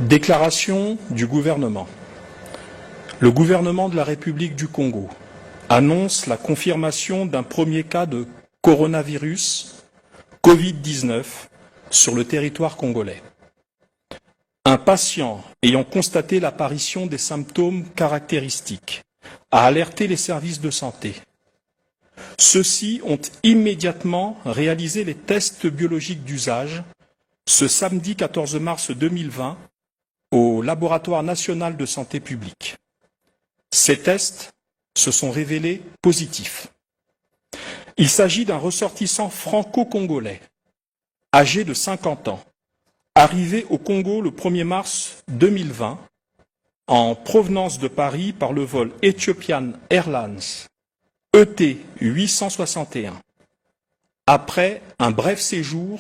Déclaration du gouvernement. Le gouvernement de la République du Congo annonce la confirmation d'un premier cas de coronavirus Covid-19 sur le territoire congolais. Un patient ayant constaté l'apparition des symptômes caractéristiques a alerté les services de santé. Ceux-ci ont immédiatement réalisé les tests biologiques d'usage ce samedi 14 mars 2020 au Laboratoire national de santé publique. Ces tests se sont révélés positifs. Il s'agit d'un ressortissant franco-congolais, âgé de 50 ans, arrivé au Congo le 1er mars 2020 en provenance de Paris par le vol Ethiopian Airlines ET 861, après un bref séjour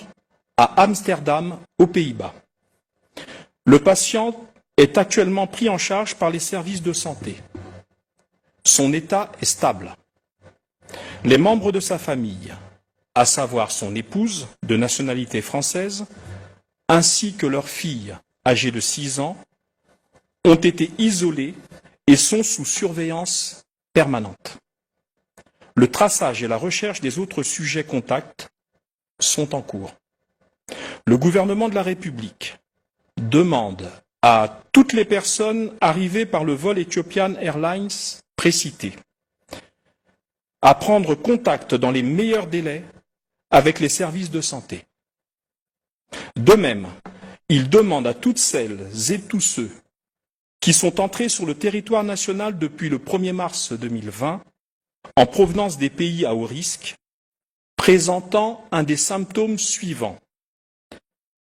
à Amsterdam, aux Pays-Bas. Le patient est actuellement pris en charge par les services de santé. Son état est stable. Les membres de sa famille, à savoir son épouse de nationalité française, ainsi que leur fille âgée de 6 ans, ont été isolés et sont sous surveillance permanente. Le traçage et la recherche des autres sujets contacts sont en cours. Le gouvernement de la République demande à toutes les personnes arrivées par le vol Ethiopian Airlines précité à prendre contact dans les meilleurs délais avec les services de santé. De même, il demande à toutes celles et tous ceux qui sont entrés sur le territoire national depuis le 1er mars 2020 en provenance des pays à haut risque, présentant un des symptômes suivants: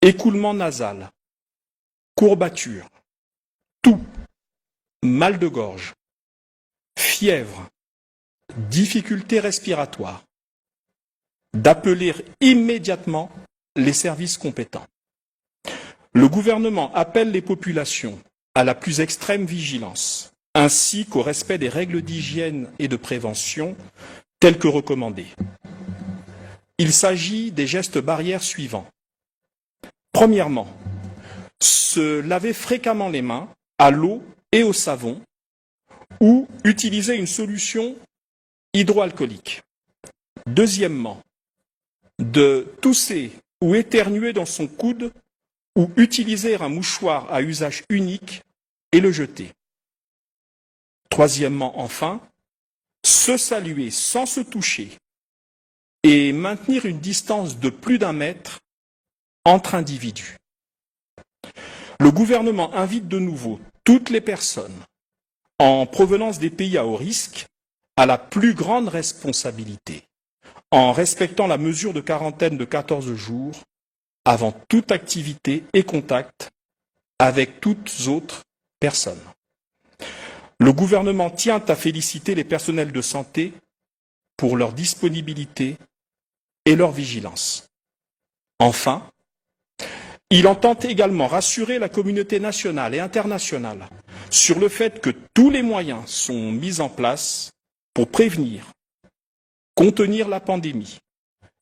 écoulement nasal, courbature, toux, mal de gorge, fièvre, difficultés respiratoires, d'appeler immédiatement les services compétents. Le gouvernement appelle les populations à la plus extrême vigilance, ainsi qu'au respect des règles d'hygiène et de prévention telles que recommandées. Il s'agit des gestes barrières suivants. Premièrement, se laver fréquemment les mains à l'eau et au savon ou utiliser une solution hydroalcoolique. Deuxièmement, de tousser ou éternuer dans son coude ou utiliser un mouchoir à usage unique et le jeter. Troisièmement, enfin, se saluer sans se toucher et maintenir une distance de plus d'1 mètre entre individus. Le gouvernement invite de nouveau toutes les personnes en provenance des pays à haut risque à la plus grande responsabilité, en respectant la mesure de quarantaine de 14 jours avant toute activité et contact avec toutes autres personnes. Le gouvernement tient à féliciter les personnels de santé pour leur disponibilité et leur vigilance. Enfin, il entend également rassurer la communauté nationale et internationale sur le fait que tous les moyens sont mis en place pour prévenir, contenir la pandémie,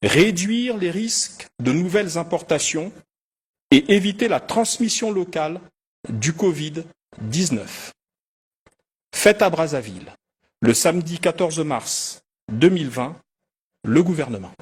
réduire les risques de nouvelles importations et éviter la transmission locale du Covid-19. Fête à Brazzaville, le samedi 14 mars 2020, le gouvernement.